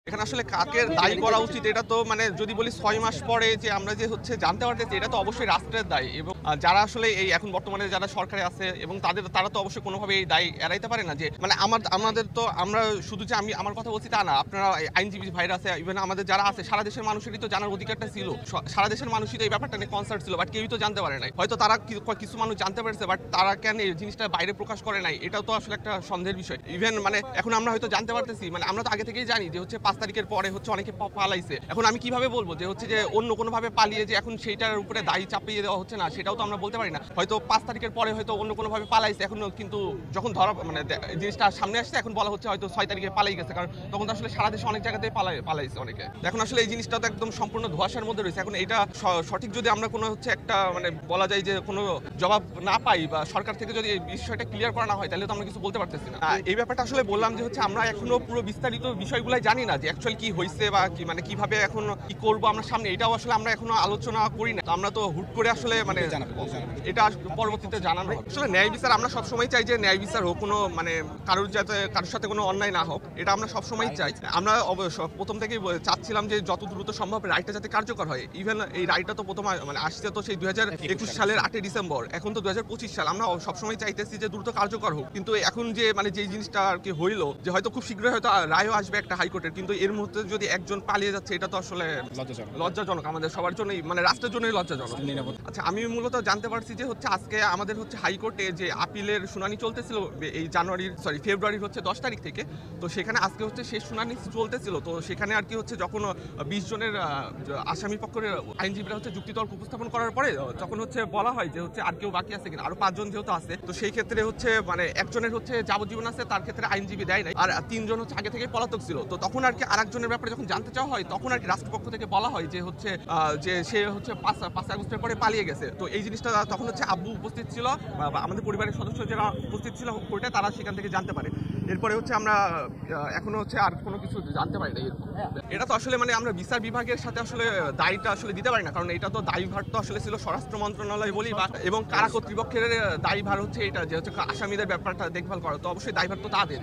এখানে আসলে কাকে দায়ী করা উচিত এটা তো মানে যদি বলি ৬ মাস পরে যে আমরা যে হচ্ছে জানতে পারতেছি এটা তো অবশ্যই রাষ্ট্রের দায়ী এবং যারা আসলে এই এখন বর্তমানে যারা সরকারে আছে এবং তারা তো অবশ্যই কোনোভাবে এই দায়ী এড়াইতে পারে না যে মানে আমাদের তো আমরা শুধু যে আমি আমার কথা বলছি তা না, আপনারা আইনজীবী ভাইরা আছে, ইভেন আমাদের যারা আছে সারা দেশের মানুষেরই তো জানার অধিকারটা ছিল, সারা দেশের মানুষই তো এই ব্যাপারটা নিয়ে কনসার্ন ছিল, বাট কেউই তো জানতে পারে নাই। হয়তো তারা কিছু মানুষ জানতে পারছে, বাট তারা কেন এই জিনিসটা বাইরে প্রকাশ করে নাই, এটাও তো আসলে একটা সন্দেহের বিষয়। ইভেন মানে এখন আমরা হয়তো জানতে পারতেছি, মানে আমরা তো আগে থেকেই জানি যে হচ্ছে ৫ তারিখের পরে হচ্ছে অনেকে পালাইছে। এখন আমি কিভাবে বলবো যে হচ্ছে যে অন্য কোনোভাবে পালিয়ে যে এখন সেইটার উপরে দায়ী চাপিয়ে দেওয়া হচ্ছে না, সেটাও তো আমরা বলতে পারি না। হয়তো ৫ তারিখের পরে হয়তো অন্য কোনোভাবে পালাইছে, এখন কিন্তু যখন ধরা মানে জিনিসটা সামনে আসছে এখন বলা হচ্ছে হয়তো ৬ তারিখে পালাই গেছে, কারণ তখন তো আসলে সারা দেশে অনেক জায়গাতেই পালাইছে অনেকে। এখন আসলে এই জিনিসটা তো একদম সম্পূর্ণ ধোঁয়াশার মধ্যে রয়েছে। এখন এটা সঠিক যদি আমরা কোনো হচ্ছে একটা মানে বলা যায় যে কোনো জবাব না পাই বা সরকার থেকে যদি এই বিষয়টা ক্লিয়ার করা না হয়, তাহলে তো আমরা কিছু বলতে পারতেছি না। এই ব্যাপারটা আসলে বললাম যে হচ্ছে আমরা এখনো পুরো বিস্তারিত বিষয়গুলাই জানি না যে অ্যাকচুয়ালি কি হয়েছে বা কি মানে কিভাবে এখন কি করবো আমরা সামনে, এটাও আসলে আমরা এখনো আলোচনা করি না। আমরা তো হুট করে আসলে মানে এটা পরবর্তীতে জানানো হবে। আসলে ন্যায় বিচার আমরা সবসময় চাই যে ন্যায় বিচার হোক, কোনো মানে কারোর সাথে কোনো অন্যায় না হোক, এটা আমরা সবসময় চাই। আমরা প্রথম থেকেই চাচ্ছিলাম যে যত দ্রুত সম্ভব রায়টা যাতে কার্যকর হয়। ইভেন এই রায়টা তো প্রথম মানে আসছে তো সেই 2021 সালের 8 ডিসেম্বর, এখন তো 2025 সাল। আমরা সবসময় চাইতেছি যে দ্রুত কার্যকর হোক, কিন্তু এখন যে মানে যে জিনিসটা আর কি হইলো যে হয়তো খুব শীঘ্রই হয়তো রায়ও আসবে একটা হাইকোর্টের, কিন্তু এর মধ্যে যদি একজন পালিয়ে যাচ্ছে এটা তো আসলে লজ্জাজনক আমাদের সবার জন্যই, মানে রাষ্ট্রের জন্যই লজ্জাজনক। আচ্ছা, আমি মূলত জানতে পারছি যে হচ্ছে আজকে আমাদের হচ্ছে হাইকোর্টে যে আপিলের শুনানি চলতেছিল এই ফেব্রুয়ারির হচ্ছে 10 তারিখ থেকে, তো সেখানে আজকে হচ্ছে শেষ শুনানি চলতেছিল। তো সেখানে আর কি হচ্ছে যখন 20 জনের আসামি পক্ষের আইনজীবীরা হচ্ছে যুক্তিতর্ক উপস্থাপন করার পরে তখন হচ্ছে বলা হয় যে হচ্ছে আর কেউ বাকি আছে কিনা, আরো 5 জন যেহেতু আছে, তো সেই ক্ষেত্রে হচ্ছে মানে একজনের হচ্ছে যাবজ্জীবন আছে, তার ক্ষেত্রে আইনজীবী দেয় নাই, আর 3 জন হচ্ছে আগে থেকে পলাতক ছিল। তো তখন আর কি আরেকজনের ব্যাপারে যখন জানতে চাওয়া হয় তখন আর কি রাষ্ট্রপক্ষ থেকে বলা হয় যে হচ্ছে যে সে হচ্ছে 5 আগস্টের পরে পালিয়ে গেছে। তো এই জিনিসটা তখন হচ্ছে আব্বু উপস্থিত ছিল বা আমাদের পরিবারের সদস্য যারা উপস্থিত ছিল কোর্টে, তারা সেখান থেকে জানতে পারে। এরপরে হচ্ছে আমরা এখনো হচ্ছে আর কোনো কিছু জানতে পারি না। এটা তো আসলে মানে আমরা বিচার বিভাগের সাথে আসলে দায়টা আসলে দিতে পারি না, কারণ এটা তো দায়ভার তো আসলে ছিল স্বরাষ্ট্র মন্ত্রণালয় বলি বা এবং কারা কর্তৃপক্ষের দায়ভার হচ্ছে এটা যে হচ্ছে আসামিদের ব্যাপারটা দেখভাল করা, তো অবশ্যই দায়ভার তো তাদের।